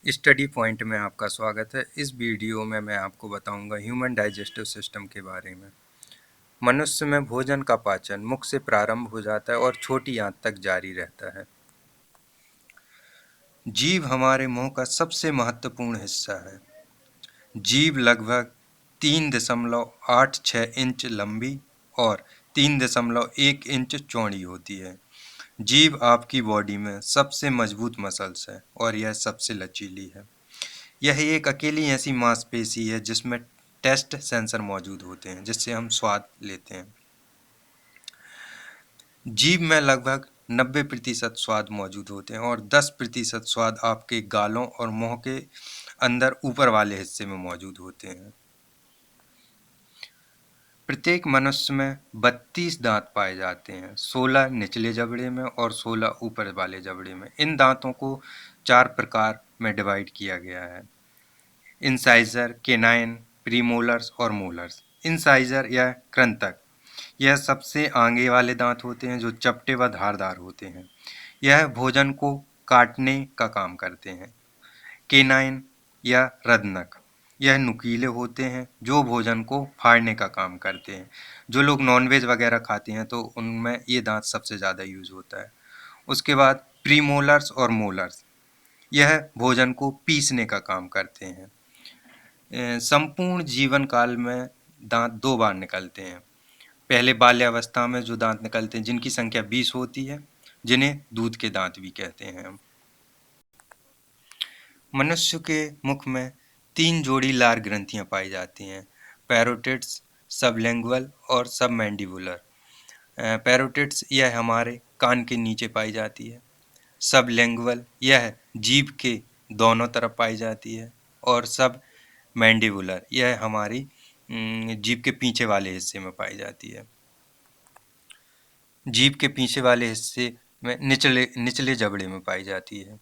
Study point में आपका स्वागत है। इस वीडियो में मैं आपको बताऊंगा ह्यूमन डाइजेस्टिव सिस्टम के बारे में। मनुष्य में भोजन का पाचन मुख से प्रारंभ हो जाता है और छोटी आंत तक जारी रहता है। जीभ हमारे मुंह का सबसे महत्वपूर्ण हिस्सा है। जीभ लगभग 3.86 इंच लंबी और 3.1 इंच चौड़ी होती है। जीभ आपकी बॉडी में सबसे मजबूत मसल्स है और यह सबसे लचीली है। यह एक अकेली ऐसी मांसपेशी है जिसमें टेस्ट सेंसर मौजूद होते हैं, जिससे हम स्वाद लेते हैं। जीभ में लगभग 90% स्वाद मौजूद होते हैं और 10% स्वाद आपके गालों और मुंह के अंदर ऊपर वाले हिस्से में मौजूद होते हैं। प्रत्येक मनुष्य में 32 दांत पाए जाते हैं, 16 निचले जबड़े में और 16 ऊपर वाले जबड़े में। इन दांतों को 4 प्रकार में डिवाइड किया गया है: इंसाइजर, केनाइन, प्रीमोलर्स और मोलर्स। इंसाइजर या कृंतक यह सबसे आगे वाले दांत होते हैं जो चपटे व धारदार होते हैं। यह भोजन को काटने का काम करते हैं। केनाइन या रदनक यह नुकीले होते हैं जो भोजन को फाड़ने का काम करते हैं। जो लोग नॉनवेज वगैरह खाते हैं तो उनमें ये दांत सबसे ज़्यादा यूज होता है। उसके बाद प्रीमोलर्स और मोलर्स यह भोजन को पीसने का काम करते हैं। संपूर्ण जीवन काल में दांत 2 बार निकलते हैं। पहले बाल्यावस्था में जो दांत निकलते हैं जिनकी संख्या 20 होती है, जिन्हें दूध के दांत भी कहते हैं हम। मनुष्य के मुख में 3 जोड़ी लार ग्रंथियां पाई जाती हैं: पैरोटिड्स, सबलिंगुअल और सबमैंडिबुलर। पैरोटिड्स यह हमारे कान के नीचे पाई जाती है। सबलिंगुअल यह जीभ के दोनों तरफ पाई जाती है और सब मैंडिबुलर यह हमारी जीभ के पीछे वाले हिस्से में पाई जाती है। जीभ के पीछे वाले हिस्से में निचले निचले जबड़े में पाई जाती है।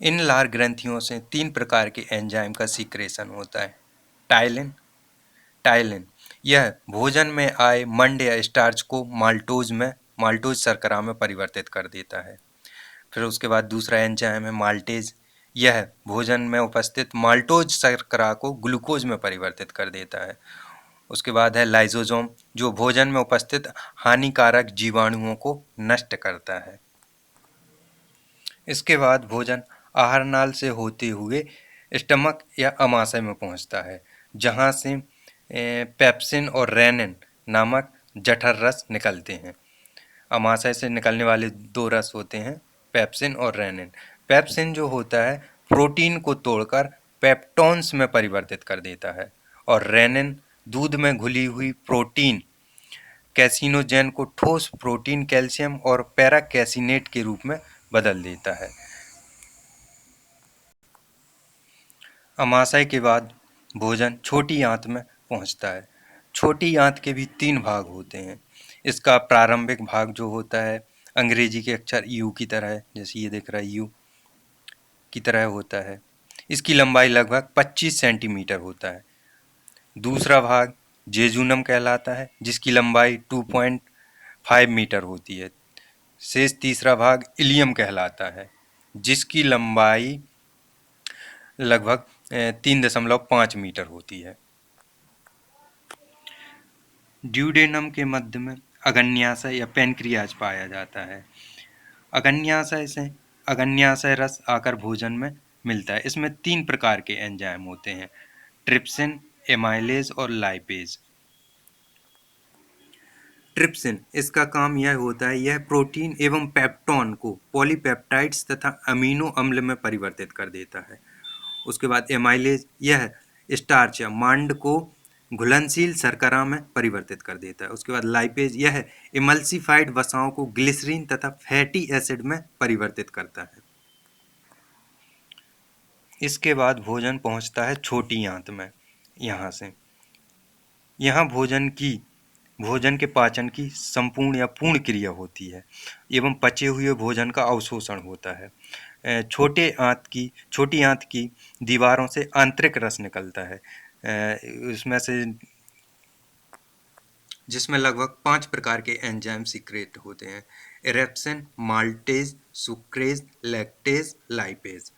इन लार ग्रंथियों से 3 प्रकार के एंजाइम का सीक्रेशन होता है। टाइलिन टाइलिन यह भोजन में आए मंड या स्टार्च को माल्टोज शर्करा में परिवर्तित कर देता है। फिर उसके बाद दूसरा एंजाइम है माल्टेज। यह भोजन में उपस्थित माल्टोज शर्करा को ग्लूकोज में परिवर्तित कर देता है। उसके बाद है लाइसोसोम, जो भोजन में उपस्थित हानिकारक जीवाणुओं को नष्ट करता है। इसके बाद भोजन आहार नाल से होते हुए स्टमक या अमाशय में पहुंचता है, जहां से पेप्सिन और रेनिन नामक जठर रस निकलते हैं। अमाशय से निकलने वाले 2 रस होते हैं, पेप्सिन और रेनिन। पेप्सिन जो होता है प्रोटीन को तोड़कर पेप्टोन्स में परिवर्तित कर देता है और रेनिन दूध में घुली हुई प्रोटीन कैसिनोजेन को ठोस प्रोटीन कैल्शियम और पैराकैसिनेट के रूप में बदल देता है। अमाशय के बाद भोजन छोटी आंत में पहुंचता है। छोटी आंत के भी 3 भाग होते हैं। इसका प्रारंभिक भाग जो होता है अंग्रेजी के अक्षर यू की तरह है, जैसे ये दिख रहा है यू की तरह होता है। इसकी लंबाई लगभग 25 सेंटीमीटर होता है। दूसरा भाग जेजुनम कहलाता है, जिसकी लंबाई 2.5 मीटर होती है। शेष तीसरा भाग इलियम कहलाता है, जिसकी लंबाई लगभग 3.5 मीटर होती है। ड्यूडेनम के मध्य में अग्न्याशय या पैनक्रियाज पाया जाता है। अग्न्याशय से अग्न्याशय रस आकर भोजन में मिलता है। इसमें 3 प्रकार के एंजाइम होते हैं: ट्रिप्सिन, एमाइलेज और लाइपेज। ट्रिप्सिन इसका काम यह होता है, यह प्रोटीन एवं पेप्टोन को पॉलीपेप्टाइड्स तथा अमीनो अम्ल में परिवर्तित कर देता है। उसके बाद एमाइलेज यह स्टार्च या मांड को घुलनशील शर्करा में परिवर्तित कर देता है। उसके बाद लाइपेज यह इमल्सिफाइड वसाओं को ग्लिसरीन तथा फैटी एसिड में परिवर्तित करता है। इसके बाद भोजन पहुंचता है छोटी आंत में। यहाँ भोजन के पाचन की संपूर्ण या पूर्ण क्रिया होती है एवं पचे हुए भोजन का अवशोषण होता है। छोटी आंत की दीवारों से आंतरिक रस निकलता है, उसमें से जिसमें लगभग 5 प्रकार के एंजाइम सीक्रेट होते हैं: एरेप्सिन, माल्टेज, सुक्रेज, लैक्टेज, लाइपेज।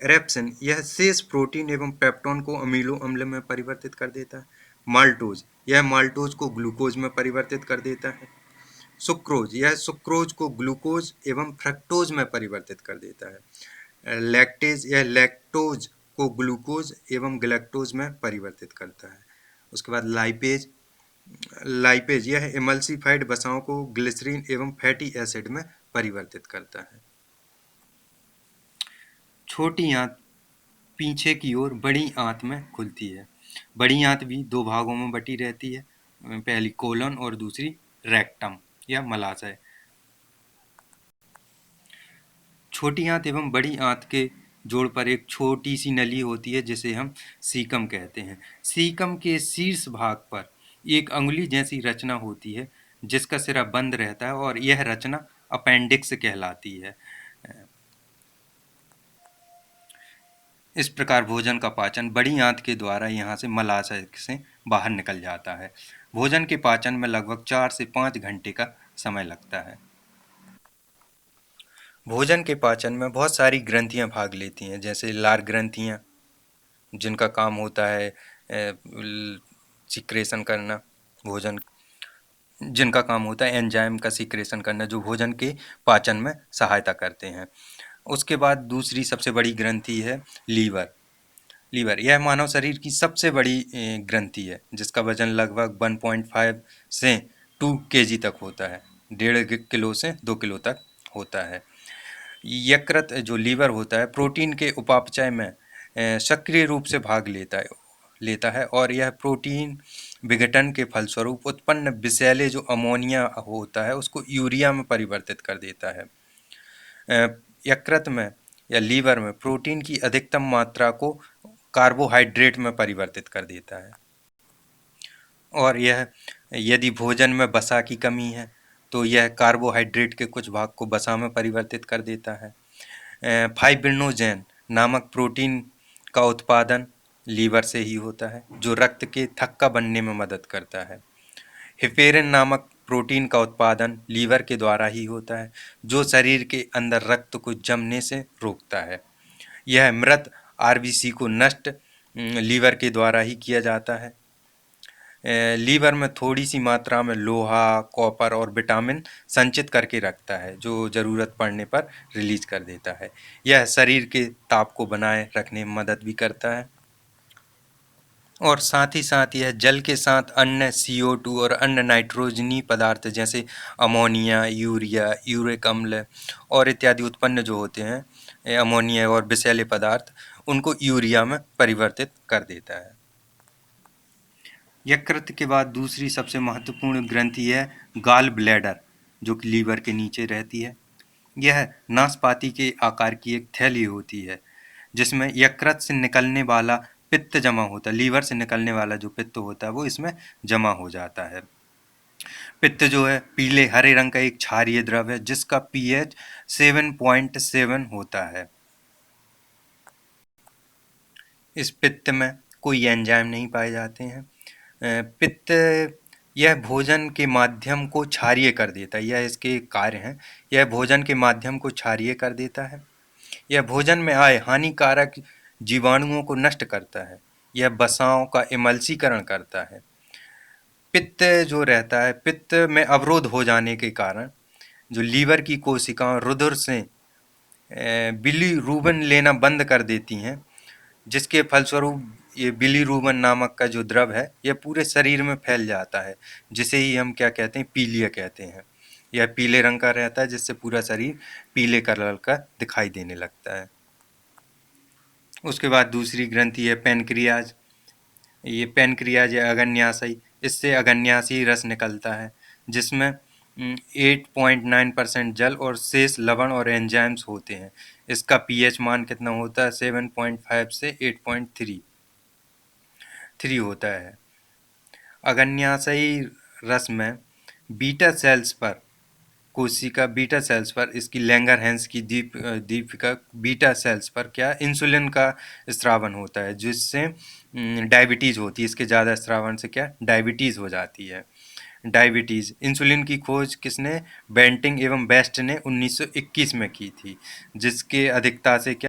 रेप्सिन यह शेष प्रोटीन एवं पेप्टोन को अमीनो अम्ल में परिवर्तित कर देता है। माल्टोज यह माल्टोज को ग्लूकोज में परिवर्तित कर देता है। सुक्रोज यह सुक्रोज को ग्लूकोज एवं फ्रक्टोज में परिवर्तित कर देता है। लैक्टेज यह लैक्टोज को ग्लूकोज एवं गैलेक्टोज में परिवर्तित करता है। उसके बाद लाइपेज लाइपेज यह इमल्सिफाइड वसाओं को ग्लिसरीन एवं फैटी एसिड में परिवर्तित करता है। छोटी आंत पीछे की ओर बड़ी आंत में खुलती है। बड़ी आंत भी दो भागों में बटी रहती है, पहली कोलन और दूसरी रेक्टम या मलाशय। छोटी आंत एवं बड़ी आंत के जोड़ पर एक छोटी सी नली होती है जिसे हम सीकम कहते हैं। सीकम के शीर्ष भाग पर एक अंगुली जैसी रचना होती है जिसका सिरा बंद रहता है और यह रचना अपेंडिक्स कहलाती है। इस प्रकार भोजन का पाचन बड़ी आंत के द्वारा यहाँ से मलाशय से बाहर निकल जाता है। भोजन के पाचन में लगभग 4 से 5 घंटे का समय लगता है। भोजन के पाचन में बहुत सारी ग्रंथियां भाग लेती हैं, जैसे लार ग्रंथियां जिनका काम होता है सिक्रेशन करना, भोजन जिनका काम होता है एंजाइम का सिक्रेशन करना जो भोजन के पाचन में सहायता करते हैं। उसके बाद दूसरी सबसे बड़ी ग्रंथि है लीवर यह मानव शरीर की सबसे बड़ी ग्रंथि है जिसका वजन लगभग 1.5 से 2 kg तक होता है। 1.5 किलो से 2 किलो तक होता है। यकृत जो लीवर होता है प्रोटीन के उपापचय में सक्रिय रूप से भाग लेता है और यह प्रोटीन विघटन के फलस्वरूप उत्पन्न विषैले जो अमोनिया होता है उसको यूरिया में परिवर्तित कर देता है। यकृत में या लीवर में प्रोटीन की अधिकतम मात्रा को कार्बोहाइड्रेट में परिवर्तित कर देता है और यह यदि भोजन में वसा की कमी है तो यह कार्बोहाइड्रेट के कुछ भाग को वसा में परिवर्तित कर देता है। फाइब्रिनोजेन नामक प्रोटीन का उत्पादन लीवर से ही होता है जो रक्त के थक्का बनने में मदद करता है। हेपेरिन नामक प्रोटीन का उत्पादन लीवर के द्वारा ही होता है जो शरीर के अंदर रक्त को जमने से रोकता है। यह मृत आरबीसी को नष्ट लीवर के द्वारा ही किया जाता है। लीवर में थोड़ी सी मात्रा में लोहा, कॉपर और विटामिन संचित करके रखता है जो ज़रूरत पड़ने पर रिलीज कर देता है। यह शरीर के ताप को बनाए रखने में मदद भी करता है और साथ ही साथ यह जल के साथ अन्य CO2 और अन्य नाइट्रोजनी पदार्थ जैसे अमोनिया, यूरिया, यूरिक अम्ल और इत्यादि उत्पन्न जो होते हैं अमोनिया और विषैले पदार्थ उनको यूरिया में परिवर्तित कर देता है। यकृत के बाद दूसरी सबसे महत्वपूर्ण ग्रंथि है गॉल ब्लैडर जो कि लीवर के नीचे रहती है। यह नाशपाती के आकार की एक थैली होती है जिसमें यकृत से निकलने वाला पित्त जमा होता है। लीवर से निकलने वाला जो पित्त होता है वो इसमें जमा हो जाता है। पित्त जो है पीले हरे रंग का एक क्षारीय द्रव है जिसका pH 7.7 होता है। इस पित्त में कोई एंजाइम नहीं पाए जाते हैं। पित्त यह भोजन के माध्यम को क्षारीय कर देता है, यह इसके कार्य हैं। यह भोजन के माध्यम को क्षारीय कर देता है। यह भोजन में आए हानिकारक जीवाणुओं को नष्ट करता है। यह वसाओं का इमल्सीकरण करता है। पित्त जो रहता है पित्त में अवरोध हो जाने के कारण जो लीवर की कोशिकाएं रुधिर से बिलीरुबिन लेना बंद कर देती हैं जिसके फलस्वरूप ये बिलीरुबिन नामक का जो द्रव है यह पूरे शरीर में फैल जाता है जिसे ही हम क्या कहते हैं पीलिया कहते हैं। यह पीले रंग का रहता है जिससे पूरा शरीर पीले कलर का दिखाई देने लगता है। उसके बाद दूसरी ग्रंथि है पेनक्रियाज। ये पेनक्रियाज या अग्न्याशय, इससे अग्न्याशयी रस निकलता है जिसमें 8.9% जल और शेष लवण और एंजाइम्स होते हैं। इसका pH मान कितना होता है 7.5 से 8.3 होता है। अग्न्याशयी रस में बीटा सेल्स पर कोशिका बीटा सेल्स पर इसकी लैंगरहैंस की दीपिका बीटा सेल्स पर क्या इंसुलिन का स्रावन होता है जिससे डायबिटीज़ होती है। इसके ज़्यादा स्रावन से क्या डायबिटीज़ हो जाती है। डायबिटीज़ इंसुलिन की खोज किसने बेंटिंग एवं बेस्ट ने 1921 में की थी जिसके अधिकता से क्या